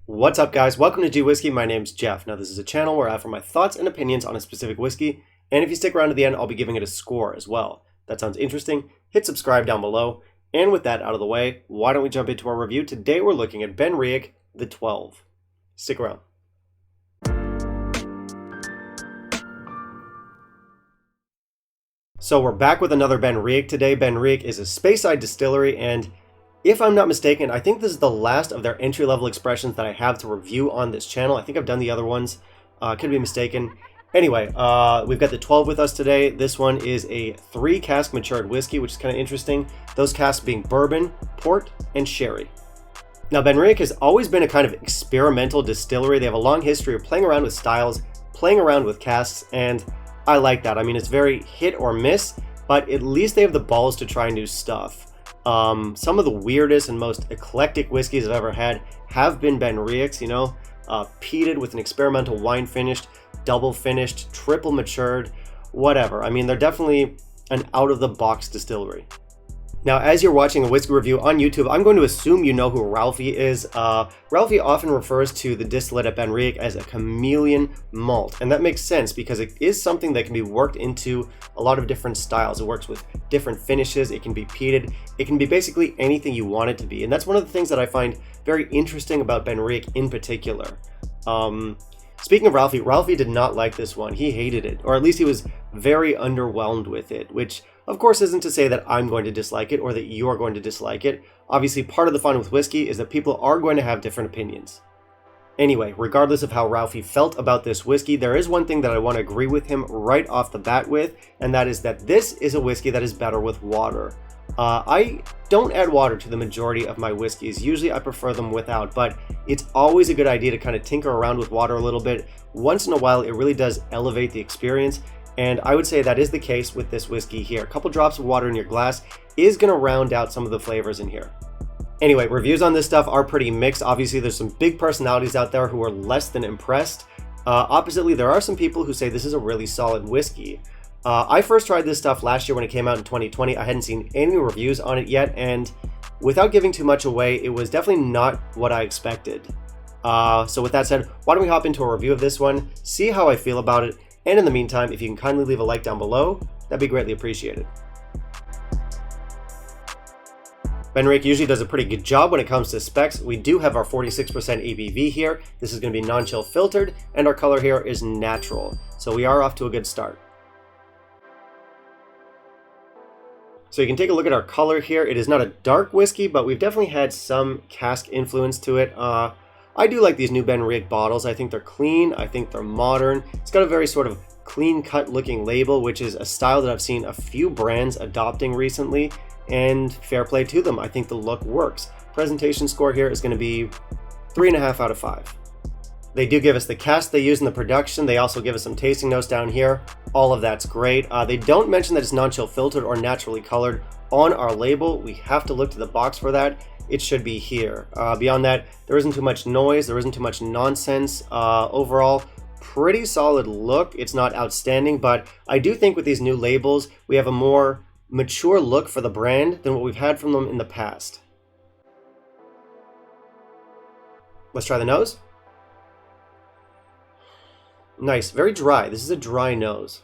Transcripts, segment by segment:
What's up, guys? Welcome to Gwhisky. My name's Jeff. Now, this is a channel where I offer my thoughts and opinions on a specific whiskey, and if you stick around to the end, I'll be giving it a score as well. That sounds interesting? Hit subscribe down below. And with that out of the way, why don't we jump into our review? Today we're looking at Benriach the 12. Stick around. So we're back with another Benriach today. Benriach is a Speyside distillery, and if I'm not mistaken, I think this is the last of their entry-level expressions that I have to review on this channel. I think I've done the other ones. Could be mistaken. Anyway, we've got the 12 with us today. This one is a 3-cask matured whiskey, which is kind of interesting. Those casks being bourbon, port, and sherry. Now, Benriach has always been a kind of experimental distillery. They have a long history of playing around with styles, playing around with casks, and I like that. I mean, it's very hit or miss, but at least they have the balls to try new stuff. Some of the weirdest and most eclectic whiskeys I've ever had have been Benriachs, peated with an experimental wine finished, double finished, triple matured, whatever. I mean, they're definitely an out-of-the-box distillery. Now, as you're watching a whiskey review on YouTube, I'm going to assume you know who Ralphie is. Ralphie often refers to the distillate at Benriach as a chameleon malt, and that makes sense because it is something that can be worked into a lot of different styles. It works with different finishes, it can be peated, it can be basically anything you want it to be, and that's one of the things that I find very interesting about Benriach in particular. Speaking of Ralphie, Ralphie did not like this one. He hated it, or at least he was very underwhelmed with it, which of course isn't to say that I'm going to dislike it or that you're going to dislike it. Obviously, part of the fun with whiskey is that people are going to have different opinions. Anyway, regardless of how Ralphie felt about this whiskey, there is one thing that I want to agree with him right off the bat with, and that is that this is a whiskey that is better with water. I don't add water to the majority of my whiskeys. Usually I prefer them without, but it's always a good idea to kind of tinker around with water a little bit. Once in a while, it really does elevate the experience, and I would say that is the case with this whiskey here. A couple drops of water in your glass is going to round out some of the flavors in here. Anyway, reviews on this stuff are pretty mixed. Obviously, there's some big personalities out there who are less than impressed. Oppositely, there are some people who say this is a really solid whiskey. I first tried this stuff last year when it came out in 2020. I hadn't seen any reviews on it yet, and without giving too much away, it was definitely not what I expected. So with that said, why don't we hop into a review of this one, see how I feel about it, and in the meantime, if you can kindly leave a like down below, that'd be greatly appreciated. Benriach usually does a pretty good job when it comes to specs. We do have our 46% ABV here. This is going to be non-chill filtered, and our color here is natural. So we are off to a good start. So you can take a look at our color here. It is not a dark whiskey, but we've definitely had some cask influence to it. I do like these new Benriach bottles. I think they're clean. I think they're modern. It's got a very sort of clean-cut looking label, which is a style that I've seen a few brands adopting recently, and fair play to them. I think the look works. Presentation score here is going to be 3.5 out of 5. They do give us the cask they use in the production. They also give us some tasting notes down here. All of that's great. They don't mention that it's non-chill filtered or naturally colored on our label. We have to look to the box for that. It should be here. Beyond that, there isn't too much noise. There isn't too much nonsense. Overall, pretty solid look. It's not outstanding, but I do think with these new labels, we have a more mature look for the brand than what we've had from them in the past. Let's try the nose. Nice, very dry. This is a dry nose.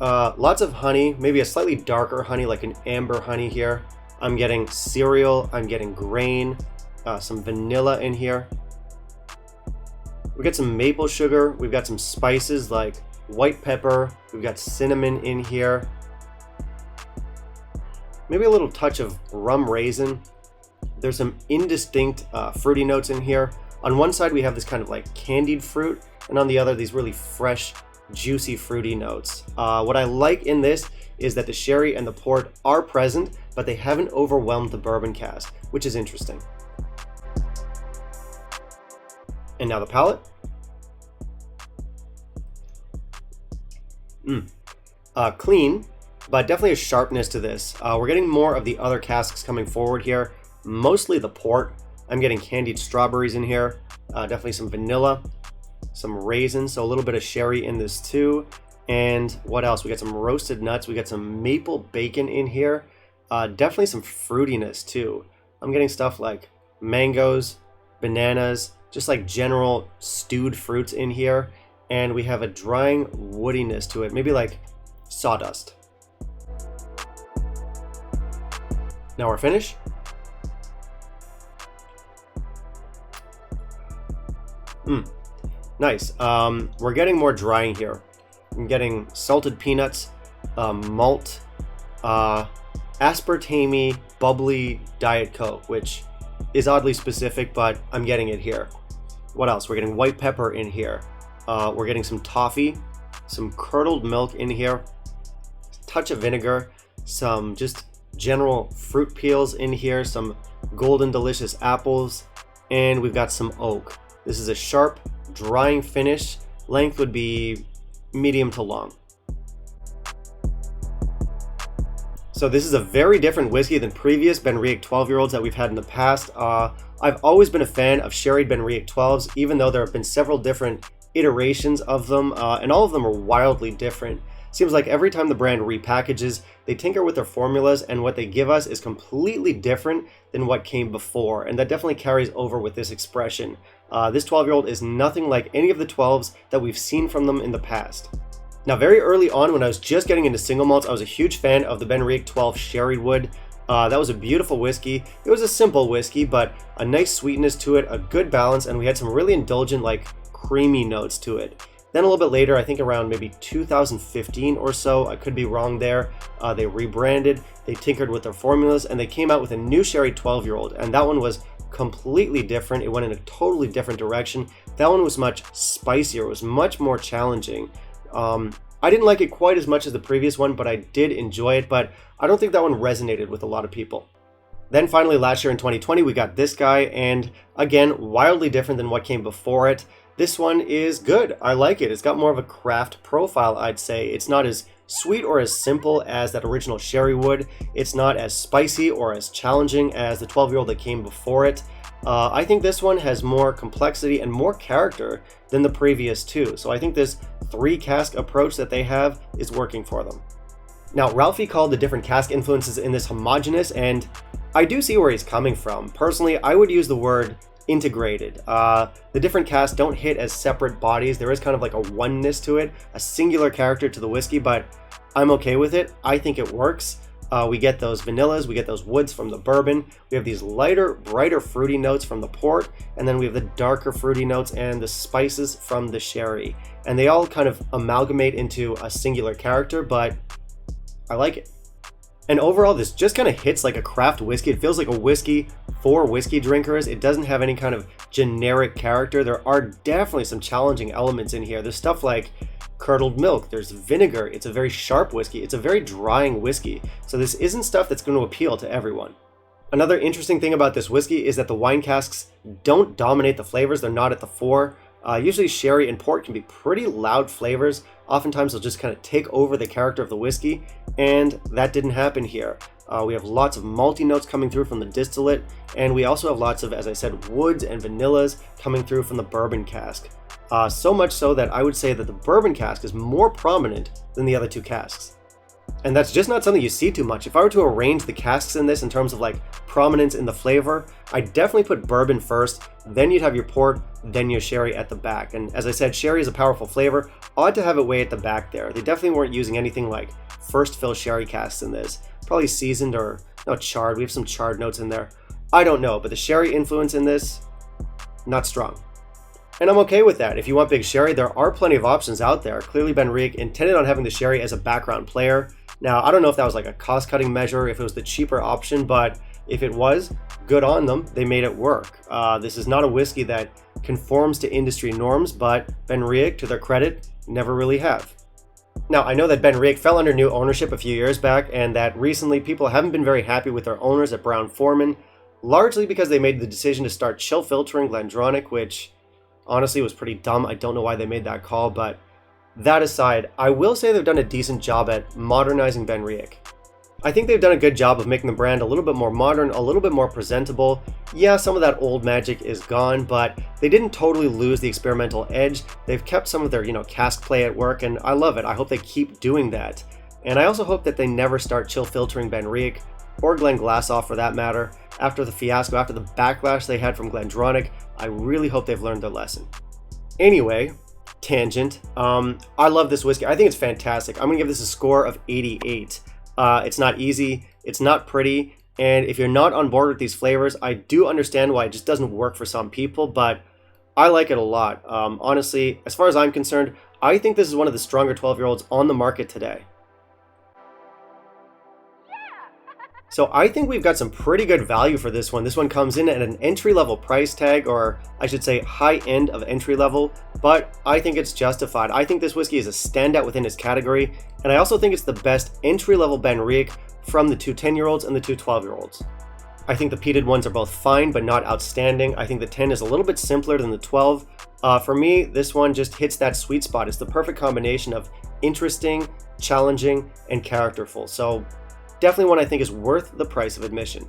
Lots of honey, maybe a slightly darker honey, like an amber honey here. I'm getting cereal, I'm getting grain, some vanilla in here. We got some maple sugar, we've got some spices like white pepper, we've got cinnamon in here. Maybe a little touch of rum raisin. There's some indistinct fruity notes in here. On one side we have this kind of like candied fruit, and on the other these really fresh, juicy, fruity notes. What I like in this is that the sherry and the port are present, but they haven't overwhelmed the bourbon cask, which is interesting. And now the palate. Clean, but definitely a sharpness to this. We're getting more of the other casks coming forward here, mostly the port. I'm getting candied strawberries in here, definitely some vanilla, some raisins, so a little bit of sherry in this too. And what else? We got some roasted nuts, we got some maple bacon in here, definitely some fruitiness too. I'm getting stuff like mangoes, bananas, just like general stewed fruits in here. And we have a drying woodiness to it, maybe like sawdust. Now our finish. Nice. We're getting more drying here. I'm getting salted peanuts, malt, aspartame, bubbly Diet Coke, which is oddly specific, but I'm getting it here. What else? We're getting white pepper in here. We're getting some toffee, some curdled milk in here, a touch of vinegar, some just general fruit peels in here, some golden delicious apples, and we've got some oak. This is a sharp, drying finish. Length would be medium to long. So this is a very different whiskey than previous Benriach 12-year-olds that we've had in the past. I've always been a fan of sherried Benriach 12s, even though there have been several different iterations of them, and all of them are wildly different. Seems like every time the brand repackages, they tinker with their formulas, and what they give us is completely different than what came before, and that definitely carries over with this expression. This 12-year-old is nothing like any of the 12s that we've seen from them in the past. Now, very early on, when I was just getting into single malts, I was a huge fan of the Benriach 12 Sherry Wood. That was a beautiful whiskey. It was a simple whiskey, but a nice sweetness to it, a good balance, and we had some really indulgent, like creamy notes to it. Then a little bit later, I think around maybe 2015 or so, I could be wrong there, they rebranded, they tinkered with their formulas, and they came out with a new sherry 12-year-old, and that one was completely different. It went in a totally different direction. That one was much spicier. It was much more challenging. I didn't like it quite as much as the previous one, but I did enjoy it, but I don't think that one resonated with a lot of people. Then finally, last year in 2020, we got this guy, and again, wildly different than what came before it. This one is good. I like it. It's got more of a craft profile, I'd say. It's not as sweet or as simple as that original sherry wood. It's not as spicy or as challenging as the 12-year-old that came before it. I think this one has more complexity and more character than the previous two. So I think this 3-cask approach that they have is working for them. Now, Ralphie called the different cask influences in this homogeneous, and I do see where he's coming from. Personally, I would use the word integrated. The different casks don't hit as separate bodies. There is kind of like a oneness to it, a singular character to the whiskey, but I'm okay with it. I think it works. We get those vanillas, we get those woods from the bourbon, we have these lighter, brighter fruity notes from the port, and then we have the darker fruity notes and the spices from the sherry. And they all kind of amalgamate into a singular character, but I like it. And overall, this just kind of hits like a craft whiskey. It feels like a whiskey for whiskey drinkers. It doesn't have any kind of generic character. There are definitely some challenging elements in here. There's stuff like curdled milk, there's vinegar, it's a very sharp whiskey, it's a very drying whiskey. So this isn't stuff that's going to appeal to everyone. Another interesting thing about this whiskey is that the wine casks don't dominate the flavors. They're not at the fore. Usually sherry and port can be pretty loud flavors. Oftentimes they'll just kind of take over the character of the whiskey, and that didn't happen here. We have lots of malty notes coming through from the distillate, and we also have lots of, as I said, woods and vanillas coming through from the bourbon cask. So much so that I would say that the bourbon cask is more prominent than the other 2 casks. And that's just not something you see too much. If I were to arrange the casks in this in terms of like prominence in the flavor, I'd definitely put bourbon first, then you'd have your port, then your sherry at the back. And as I said, sherry is a powerful flavor. Odd to have it way at the back there. They definitely weren't using anything like first fill sherry casks in this. Probably seasoned or not charred. We have some charred notes in there. I don't know, but the sherry influence in this, not strong. And I'm okay with that. If you want big sherry, there are plenty of options out there. Clearly Benriach intended on having the sherry as a background player. Now, I don't know if that was like a cost-cutting measure, if it was the cheaper option, but if it was, good on them. They made it work. This is not a whiskey that conforms to industry norms, but Benriach, to their credit, never really have. Now, I know that Benriach fell under new ownership a few years back, and that recently people haven't been very happy with their owners at Brown-Forman, largely because they made the decision to start chill filtering Glendronach, which honestly was pretty dumb. I don't know why they made that call, but that aside, I will say they've done a decent job at modernizing Benriach. I think they've done a good job of making the brand a little bit more modern, a little bit more presentable. Yeah, some of that old magic is gone, but they didn't totally lose the experimental edge. They've kept some of their, cask play at work, and I love it. I hope they keep doing that. And I also hope that they never start chill filtering Benriach. or Glenglassaugh for that matter. After the fiasco, after the backlash they had from Glendronach, I really hope they've learned their lesson. Anyway, tangent. I love this whiskey. I think it's fantastic. I'm gonna give this a score of 88. It's not easy, it's not pretty, and if you're not on board with these flavors, I do understand why it just doesn't work for some people, but I like it a lot. Honestly, as far as I'm concerned, I think this is one of the stronger 12-year-olds on the market today. So I think we've got some pretty good value for this one. This one comes in at an entry-level price tag, or I should say high end of entry-level, but I think it's justified. I think this whiskey is a standout within its category, and I also think it's the best entry-level Benriach from the two 10-year-olds and the two 12-year-olds. I think the peated ones are both fine, but not outstanding. I think the 10 is a little bit simpler than the 12. For me, this one just hits that sweet spot. It's the perfect combination of interesting, challenging, and characterful. So definitely one I think is worth the price of admission.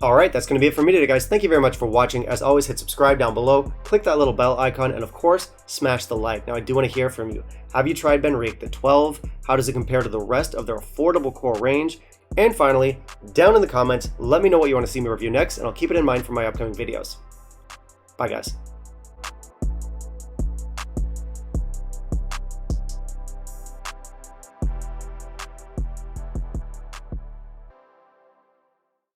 Alright, that's going to be it for me today, guys. Thank you very much for watching. As always, hit subscribe down below, click that little bell icon, and of course, smash the like. Now, I do want to hear from you. Have you tried Benriach the 12? How does it compare to the rest of their affordable core range? And finally, down in the comments, let me know what you want to see me review next, and I'll keep it in mind for my upcoming videos. Bye, guys.